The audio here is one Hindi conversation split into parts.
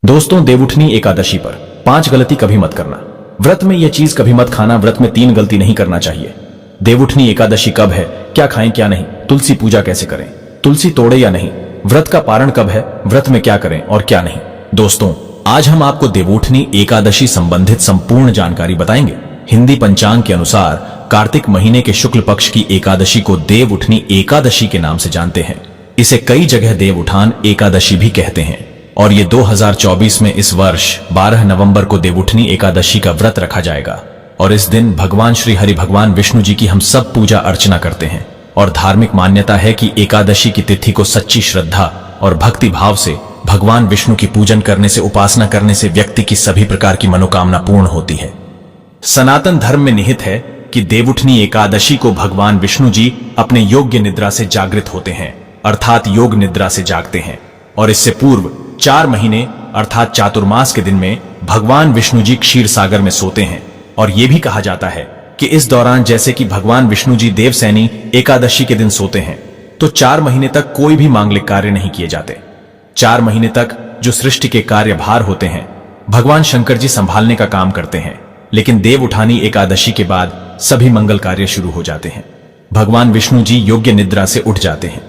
दोस्तों, देवउठनी एकादशी पर 5 गलती कभी मत करना। व्रत में यह चीज कभी मत खाना। व्रत में 3 गलती नहीं करना चाहिए। देवउठनी एकादशी कब है, क्या खाएं क्या नहीं, तुलसी पूजा कैसे करें, तुलसी तोड़े या नहीं, व्रत का पारण कब है, व्रत में क्या करें और क्या नहीं। दोस्तों, आज हम आपको देवउठनी एकादशी संबंधित संपूर्ण जानकारी बताएंगे। हिंदी पंचांग के अनुसार कार्तिक महीने के शुक्ल पक्ष की एकादशी को देवउठनी एकादशी के नाम से जानते हैं। इसे कई जगह देवउठान एकादशी भी कहते हैं और ये 2024 में इस वर्ष 12 नवंबर को देवउठनी एकादशी का व्रत रखा जाएगा। और इस दिन भगवान श्री हरि भगवान विष्णु जी की हम सब पूजा अर्चना करते हैं। और धार्मिक मान्यता है कि एकादशी की तिथि को सच्ची श्रद्धा और भक्ति भाव से भगवान विष्णु की पूजन करने से, उपासना करने से व्यक्ति की सभी प्रकार की मनोकामना पूर्ण होती है। सनातन धर्म में निहित है कि देवउठनी एकादशी को भगवान विष्णु जी अपने योग्य निद्रा से जागृत होते हैं, अर्थात योग निद्रा से जागते हैं। और इससे पूर्व 4 महीने अर्थात चातुर्मास के दिन में भगवान विष्णु जी क्षीर सागर में सोते हैं। और यह भी कहा जाता है कि इस दौरान जैसे कि भगवान विष्णु जी देवसैनी एकादशी के दिन सोते हैं, तो 4 महीने तक कोई भी मांगलिक कार्य नहीं किए जाते। 4 महीने तक जो सृष्टि के कार्यभार होते हैं भगवान शंकर जी संभालने का काम करते हैं। लेकिन देवउठानी एकादशी के बाद सभी मंगल कार्य शुरू हो जाते हैं। भगवान विष्णु जी योग्य निद्रा से उठ जाते हैं।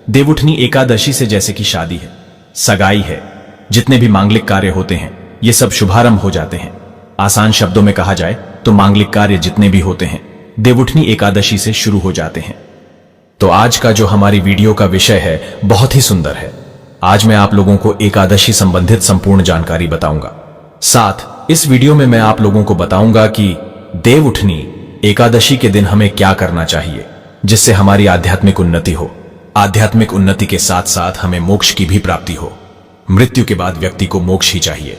देवउठनी एकादशी से जैसे कि शादी है, सगाई है, जितने भी मांगलिक कार्य होते हैं ये सब शुभारंभ हो जाते हैं। आसान शब्दों में कहा जाए तो मांगलिक कार्य जितने भी होते हैं देवउठनी एकादशी से शुरू हो जाते हैं। तो आज का जो हमारी वीडियो का विषय है बहुत ही सुंदर है। आज मैं आप लोगों को एकादशी संबंधित संपूर्ण जानकारी बताऊंगा। साथ इस वीडियो में मैं आप लोगों को बताऊंगा कि देवउठनी एकादशी के दिन हमें क्या करना चाहिए जिससे हमारी आध्यात्मिक उन्नति हो। आध्यात्मिक उन्नति के साथ साथ हमें मोक्ष की भी प्राप्ति हो। मृत्यु के बाद व्यक्ति को मोक्ष ही चाहिए।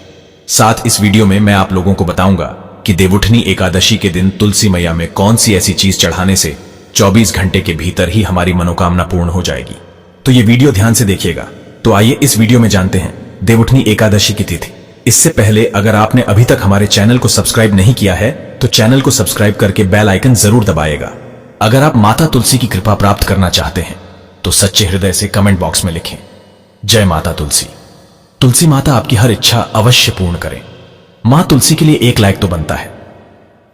साथ इस वीडियो में मैं आप लोगों को बताऊंगा कि देवउठनी एकादशी के दिन तुलसी मैया में कौन सी ऐसी चीज चढ़ाने से 24 घंटे के भीतर ही हमारी मनोकामना पूर्ण हो जाएगी। तो ये वीडियो ध्यान से देखिएगा। तो आइए इस वीडियो में जानते हैं देवउठनी एकादशी की तिथि। इससे पहले अगर आपने अभी तक हमारे चैनल को सब्सक्राइब नहीं किया है तो चैनल को सब्सक्राइब करके बेल आइकन जरूर दबाइएगा। अगर आप माता तुलसी की कृपा प्राप्त करना चाहते हैं तो सच्चे हृदय से कमेंट बॉक्स में लिखें, जय माता तुलसी। तुलसी माता आपकी हर इच्छा अवश्य पूर्ण करें। मां तुलसी के लिए 1 लाइक तो बनता है।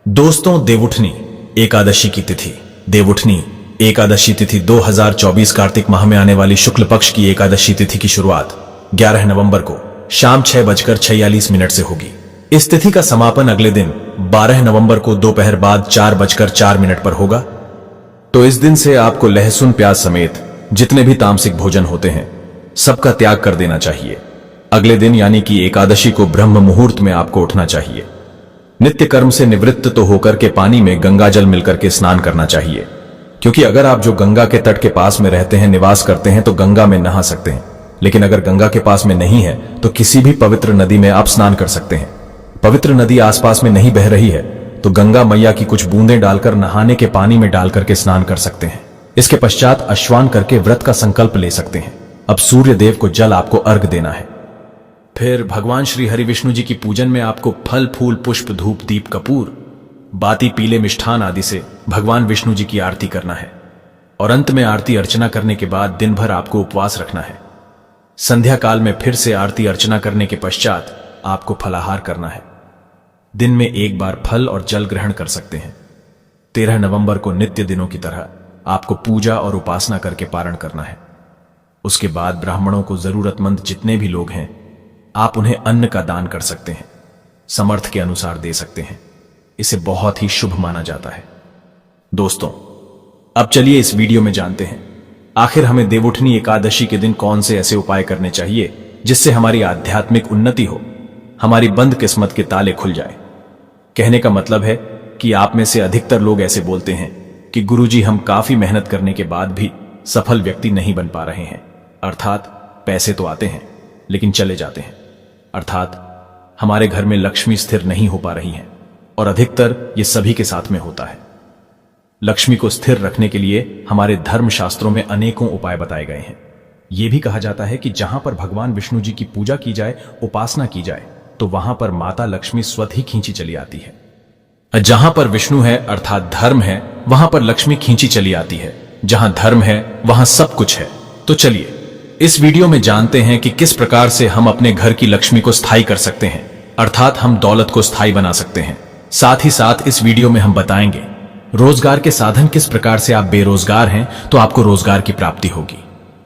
दोस्तों, देवउठनी एकादशी की तिथि। देवउठनी एकादशी तिथि 2024 कार्तिक माह में आने वाली शुक्ल पक्ष की एकादशी तिथि की शुरुआत 11 नवंबर को शाम 6:46 से होगी। इस तिथि का समापन अगले दिन 12 नवंबर को दोपहर बाद 4:04 पर होगा। तो इस दिन से आपको लहसुन प्याज समेत जितने भी तामसिक भोजन होते हैं सबका त्याग कर देना चाहिए। अगले दिन यानी कि एकादशी को ब्रह्म मुहूर्त में आपको उठना चाहिए। नित्य कर्म से निवृत्त तो होकर के पानी में गंगा जल मिलकर के स्नान करना चाहिए। क्योंकि अगर आप जो गंगा के तट के पास में रहते हैं, निवास करते हैं, तो गंगा में नहा सकते हैं। लेकिन अगर गंगा के पास में नहीं है तो किसी भी पवित्र नदी में आप स्नान कर सकते हैं। पवित्र नदी आसपास में नहीं बह रही है तो गंगा मैया की कुछ बूंदें डालकर नहाने के पानी में डालकर के स्नान कर सकते हैं। इसके पश्चात अश्वान करके व्रत का संकल्प ले सकते हैं। अब सूर्य देव को जल आपको अर्घ देना है। फिर भगवान श्री हरि विष्णु जी की पूजन में आपको फल फूल पुष्प धूप दीप कपूर बाती पीले मिष्ठान आदि से भगवान विष्णु जी की आरती करना है। और अंत में आरती अर्चना करने के बाद दिन भर आपको उपवास रखना है। संध्या काल में फिर से आरती अर्चना करने के पश्चात आपको फलाहार करना है। दिन में 1 बार फल और जल ग्रहण कर सकते हैं। 13 नवंबर को नित्य दिनों की तरह आपको पूजा और उपासना करके पारण करना है। उसके बाद ब्राह्मणों को जरूरतमंद जितने भी लोग हैं आप उन्हें अन्न का दान कर सकते हैं, समर्थ के अनुसार दे सकते हैं। इसे बहुत ही शुभ माना जाता है। दोस्तों, अब चलिए इस वीडियो में जानते हैं आखिर हमें देवउठनी एकादशी के दिन कौन से ऐसे उपाय करने चाहिए जिससे हमारी आध्यात्मिक उन्नति हो, हमारी बंद किस्मत के ताले खुल जाए। कहने का मतलब है कि आप में से अधिकतर लोग ऐसे बोलते हैं कि गुरुजी, हम काफी मेहनत करने के बाद भी सफल व्यक्ति नहीं बन पा रहे हैं। अर्थात पैसे तो आते हैं लेकिन चले जाते हैं। अर्थात हमारे घर में लक्ष्मी स्थिर नहीं हो पा रही है। और अधिकतर ये सभी के साथ में होता है। लक्ष्मी को स्थिर रखने के लिए हमारे धर्म शास्त्रों में अनेकों उपाय बताए गए हैं। यह भी कहा जाता है कि जहां पर भगवान विष्णु जी की पूजा की जाए, उपासना की जाए, तो वहां पर माता लक्ष्मी स्वतः ही खींची चली आती है। जहां पर विष्णु है अर्थात धर्म है, वहां पर लक्ष्मी खींची चली आती है। जहां धर्म है वहां सब कुछ है। तो चलिए इस वीडियो में जानते हैं कि किस प्रकार से हम अपने घर की लक्ष्मी को स्थायी कर सकते हैं, अर्थात हम दौलत को स्थायी बना सकते हैं। साथ ही साथ इस वीडियो में हम बताएंगे रोजगार के साधन, किस प्रकार से आप बेरोजगार हैं तो आपको रोजगार की प्राप्ति होगी।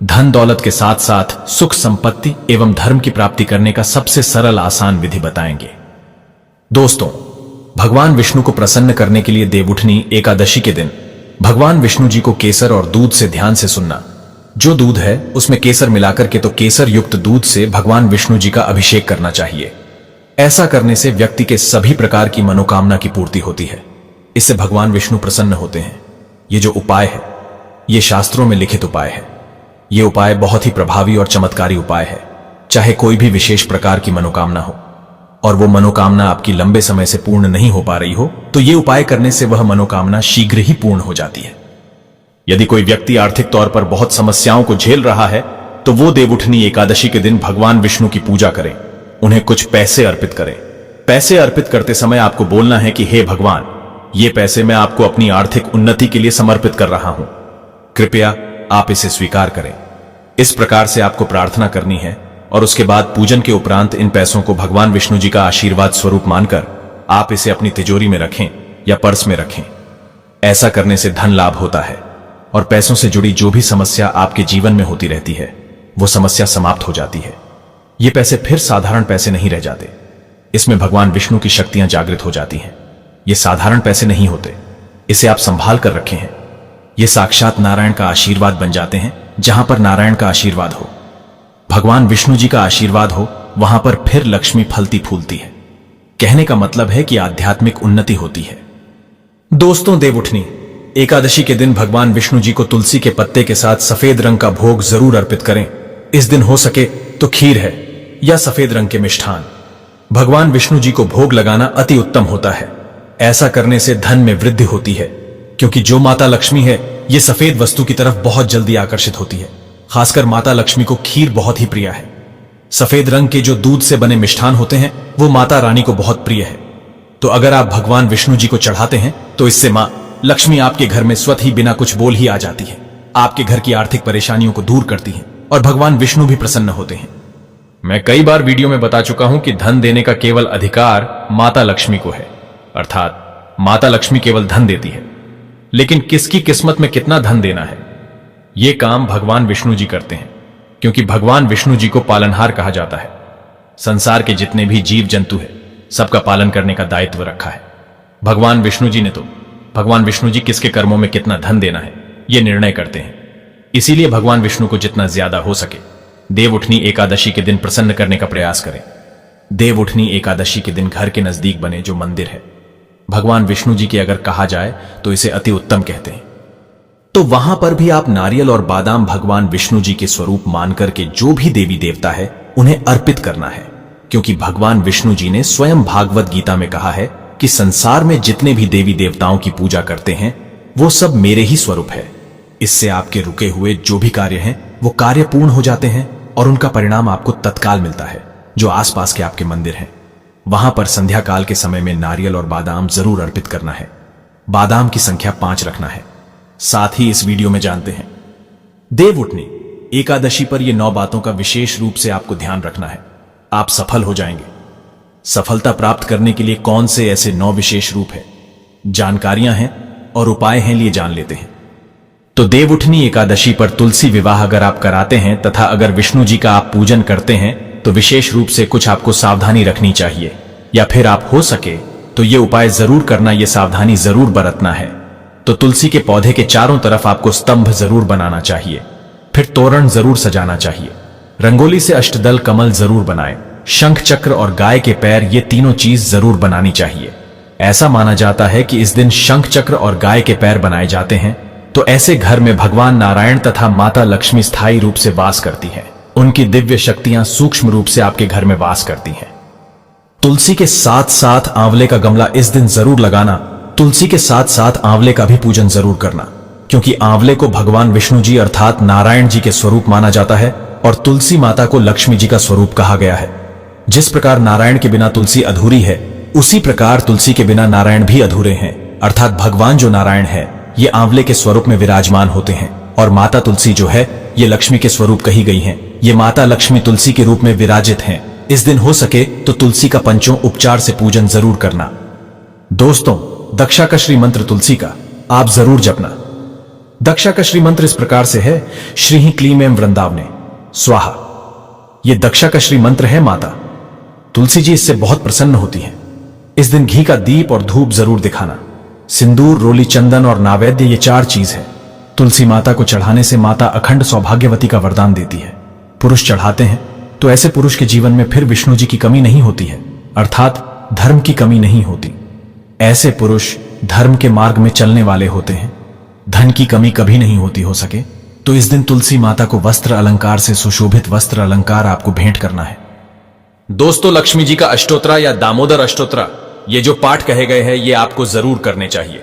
धन दौलत के साथ साथ सुख संपत्ति एवं धर्म की प्राप्ति करने का सबसे सरल आसान विधि बताएंगे। दोस्तों, भगवान विष्णु को प्रसन्न करने के लिए देवउठनी एकादशी के दिन भगवान विष्णु जी को केसर और दूध से ध्यान से सुनना। जो दूध है उसमें केसर मिलाकर के तो केसर युक्त दूध से भगवान विष्णु जी का अभिषेक करना चाहिए। ऐसा करने से व्यक्ति के सभी प्रकार की मनोकामना की पूर्ति होती है। इससे भगवान विष्णु प्रसन्न होते हैं। ये जो उपाय है ये शास्त्रों में लिखित उपाय है। ये उपाय बहुत ही प्रभावी और चमत्कारी उपाय है। चाहे कोई भी विशेष प्रकार की मनोकामना हो और वो मनोकामना आपकी लंबे समय से पूर्ण नहीं हो पा रही हो तो ये उपाय करने से वह मनोकामना शीघ्र ही पूर्ण हो जाती है। यदि कोई व्यक्ति आर्थिक तौर पर बहुत समस्याओं को झेल रहा है तो वो देवउठनी एकादशी के दिन भगवान विष्णु की पूजा करें, उन्हें कुछ पैसे अर्पित करें। पैसे अर्पित करते समय आपको बोलना है कि हे भगवान, ये पैसे मैं आपको अपनी आर्थिक उन्नति के लिए समर्पित कर रहा हूं, कृपया आप इसे स्वीकार करें। इस प्रकार से आपको प्रार्थना करनी है और उसके बाद पूजन के उपरांत इन पैसों को भगवान विष्णु जी का आशीर्वाद स्वरूप मानकर आप इसे अपनी तिजोरी में रखें या पर्स में रखें। ऐसा करने से धन लाभ होता है और पैसों से जुड़ी जो भी समस्या आपके जीवन में होती रहती है वो समस्या समाप्त हो जाती है। ये पैसे फिर साधारण पैसे नहीं रह जाते, इसमें भगवान विष्णु की शक्तियां जागृत हो जाती हैं। ये साधारण पैसे नहीं होते, इसे आप संभाल कर रखे हैं। ये साक्षात नारायण का आशीर्वाद बन जाते हैं। जहां पर नारायण का आशीर्वाद हो, भगवान विष्णु जी का आशीर्वाद हो, वहां पर फिर लक्ष्मी फलती फूलती है। कहने का मतलब है कि आध्यात्मिक उन्नति होती है। दोस्तों, देवउठनी एकादशी के दिन भगवान विष्णु जी को तुलसी के पत्ते के साथ सफेद रंग का भोग जरूर अर्पित करें। इस दिन हो सके तो खीर है या सफेद रंग के मिष्ठान भगवान विष्णु जी को भोग लगाना अति उत्तम होता है। ऐसा करने से धन में वृद्धि होती है, क्योंकि जो माता लक्ष्मी है ये सफेद वस्तु की तरफ बहुत जल्दी आकर्षित होती है। खासकर माता लक्ष्मी को खीर बहुत ही प्रिय है। सफेद रंग के जो दूध से बने मिष्ठान होते हैं वो माता रानी को बहुत प्रिय है। तो अगर आप भगवान विष्णु जी को चढ़ाते हैं तो इससे मां लक्ष्मी आपके घर में स्वतः ही बिना कुछ बोल ही आ जाती है, आपके घर की आर्थिक परेशानियों को दूर करती है और भगवान विष्णु भी प्रसन्न होते हैं। मैं कई बार वीडियो में बता चुका हूं कि धन देने का केवल अधिकार माता लक्ष्मी को है, अर्थात माता लक्ष्मी केवल धन देती है। लेकिन किसकी किस्मत में कितना धन देना है ये काम भगवान विष्णु जी करते हैं, क्योंकि भगवान विष्णु जी को पालनहार कहा जाता है। संसार के जितने भी जीव जंतु है सबका पालन करने का दायित्व रखा है भगवान विष्णु जी ने। तो भगवान विष्णु जी किसके कर्मों में कितना धन देना है ये निर्णय करते हैं। इसीलिए भगवान विष्णु को जितना ज्यादा हो सके देवउठनी एकादशी के दिन प्रसन्न करने का प्रयास करें। देवउठनी एकादशी के दिन घर के नजदीक बने जो मंदिर है भगवान विष्णु जी के अगर कहा जाए तो इसे अति उत्तम कहते हैं, तो वहां पर भी आप नारियल और बादाम भगवान विष्णु जी के स्वरूप मानकर के जो भी देवी देवता है उन्हें अर्पित करना है। क्योंकि भगवान विष्णु जी ने स्वयं भागवत गीता में कहा है कि संसार में जितने भी देवी देवताओं की पूजा करते हैं वो सब मेरे ही स्वरूप है। इससे आपके रुके हुए जो भी कार्य हैं वो कार्य पूर्ण हो जाते हैं और उनका परिणाम आपको तत्काल मिलता है। जो आसपास के आपके मंदिर हैं वहां पर संध्या काल के समय में नारियल और बादाम जरूर अर्पित करना है। बादाम की संख्या 5 रखना है। साथ ही इस वीडियो में जानते हैं देवउठनी एकादशी पर ये 9 बातों का विशेष रूप से आपको ध्यान रखना है, आप सफल हो जाएंगे। सफलता प्राप्त करने के लिए कौन से ऐसे 9 विशेष रूप है, जानकारियां हैं और उपाय हैं, लिए जान लेते हैं। तो देवउठनी एकादशी पर तुलसी विवाह अगर आप कराते हैं तथा अगर विष्णु जी का आप पूजन करते हैं तो विशेष रूप से कुछ आपको सावधानी रखनी चाहिए, या फिर आप हो सके तो ये उपाय जरूर करना, ये सावधानी जरूर बरतना है। तो तुलसी के पौधे के चारों तरफ आपको स्तंभ जरूर बनाना चाहिए, फिर तोरण जरूर सजाना चाहिए, रंगोली से अष्टदल कमल जरूर बनाएं, शंख चक्र और गाय के पैर ये तीनों चीज जरूर बनानी चाहिए। ऐसा माना जाता है कि इस दिन शंख चक्र और गाय के पैर बनाए जाते हैं तो ऐसे घर में भगवान नारायण तथा माता लक्ष्मी स्थायी रूप से वास करती है। उनकी दिव्य शक्तियां सूक्ष्म रूप से आपके घर में वास करती हैं। तुलसी के साथ साथ आंवले का गमला इस दिन जरूर लगाना। तुलसी के साथ साथ आंवले का भी पूजन जरूर करना, क्योंकि आंवले को भगवान विष्णु जी अर्थात नारायण जी के स्वरूप माना जाता है और तुलसी माता को लक्ष्मी जी का स्वरूप कहा गया है। जिस प्रकार नारायण के बिना तुलसी अधूरी है, उसी प्रकार तुलसी के बिना नारायण भी अधूरे हैं, अर्थात भगवान जो नारायण है ये आंवले के स्वरूप में विराजमान होते हैं और माता तुलसी जो है ये लक्ष्मी के स्वरूप कही गई हैं। ये माता लक्ष्मी तुलसी के रूप में विराजित हैं। इस दिन हो सके तो तुलसी का पंचों उपचार से पूजन जरूर करना। दोस्तों, दक्षा का श्री मंत्र तुलसी का आप जरूर जपना। दक्षा का श्री मंत्र इस प्रकार से है, श्री क्लीम एवं वृंदावने स्वाहा। यह दक्षा का श्री मंत्र है। माता तुलसी जी इससे बहुत प्रसन्न होती हैं। इस दिन घी का दीप और धूप जरूर दिखाना। सिंदूर, रोली, चंदन और नैवेद्य, ये 4 चीज है। तुलसी माता को चढ़ाने से माता अखंड सौभाग्यवती का वरदान देती है। पुरुष चढ़ाते हैं तो ऐसे पुरुष के जीवन में फिर विष्णु जी की कमी नहीं होती है, अर्थात धर्म की कमी नहीं होती। ऐसे पुरुष धर्म के मार्ग में चलने वाले होते हैं। धन की कमी कभी नहीं होती। हो सके तो इस दिन तुलसी माता को वस्त्र अलंकार से सुशोभित वस्त्र अलंकार आपको भेंट करना है। दोस्तों, लक्ष्मी जी का अष्टोत्तर या दामोदर अष्टोत्तर, ये जो पाठ कहे गए हैं, ये आपको जरूर करने चाहिए।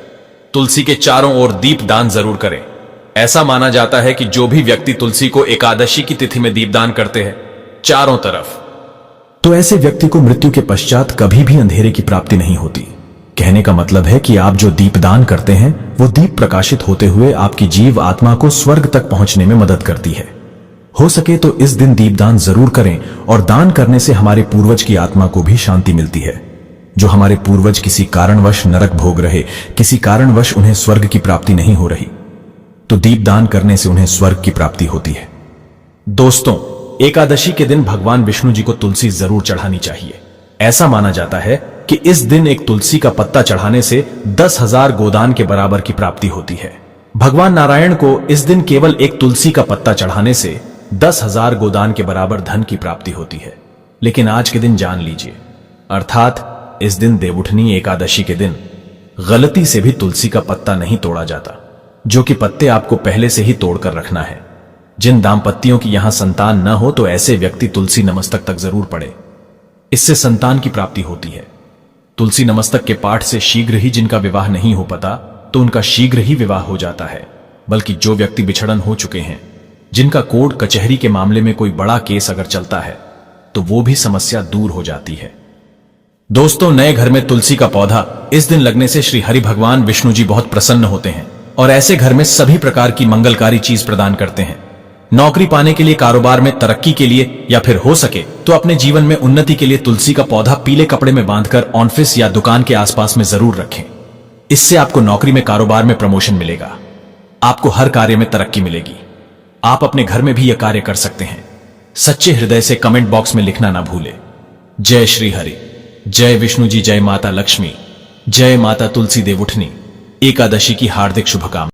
तुलसी के चारों ओर दीपदान जरूर करें। ऐसा माना जाता है कि जो भी व्यक्ति तुलसी को एकादशी की तिथि में दीपदान करते हैं चारों तरफ, तो ऐसे व्यक्ति को मृत्यु के पश्चात कभी भी अंधेरे की प्राप्ति नहीं होती। कहने का मतलब है कि आप जो दीपदान करते हैं वो दीप प्रकाशित होते हुए आपकी जीव आत्मा को स्वर्ग तक पहुंचने में मदद करती है। हो सके तो इस दिन दीपदान जरूर करें, और दान करने से हमारे पूर्वज की आत्मा को भी शांति मिलती है। जो हमारे पूर्वज किसी कारणवश नरक भोग रहे, किसी कारणवश उन्हें स्वर्ग की प्राप्ति नहीं हो रही, तो दीपदान करने से उन्हें स्वर्ग की प्राप्ति होती है। दोस्तों, एकादशी के दिन भगवान विष्णु जी को तुलसी जरूर चढ़ानी चाहिए। ऐसा माना जाता है कि इस दिन एक तुलसी का पत्ता चढ़ाने से 10,000 गोदान के बराबर की प्राप्ति होती है। भगवान नारायण को इस दिन केवल एक तुलसी का पत्ता चढ़ाने से 10,000 गोदान के बराबर धन की प्राप्ति होती है। लेकिन आज के दिन जान लीजिए, अर्थात इस दिन देवउठनी एकादशी के दिन गलती से भी तुलसी का पत्ता नहीं तोड़ा जाता, जो कि पत्ते आपको पहले से ही तोड़कर रखना है। जिन दाम्पत्यों की यहां संतान न हो तो ऐसे व्यक्ति तुलसी नमस्तक तक जरूर पढ़े, इससे संतान की प्राप्ति होती है। तुलसी नमस्तक के पाठ से शीघ्र ही जिनका विवाह नहीं हो पाता तो उनका शीघ्र ही विवाह हो जाता है। बल्कि जो व्यक्ति बिछड़न हो चुके हैं, जिनका कोर्ट कचहरी के मामले में कोई बड़ा केस अगर चलता है, तो वो भी समस्या दूर हो जाती है। दोस्तों, नए घर में तुलसी का पौधा इस दिन लगने से श्री हरि भगवान विष्णु जी बहुत प्रसन्न होते हैं और ऐसे घर में सभी प्रकार की मंगलकारी चीज प्रदान करते हैं। नौकरी पाने के लिए, कारोबार में तरक्की के लिए, या फिर हो सके तो अपने जीवन में उन्नति के लिए तुलसी का पौधा पीले कपड़े में बांधकर ऑफिस या दुकान के आसपास में जरूर रखें। इससे आपको नौकरी में, कारोबार में प्रमोशन मिलेगा। आपको हर कार्य में तरक्की मिलेगी। आप अपने घर में भी यह कार्य कर सकते हैं। सच्चे हृदय से कमेंट बॉक्स में लिखना ना भूले। जय श्री हरि, जय विष्णु जी, जय माता लक्ष्मी, जय माता तुलसी देवउठनी एकादशी की हार्दिक शुभकामनाएं।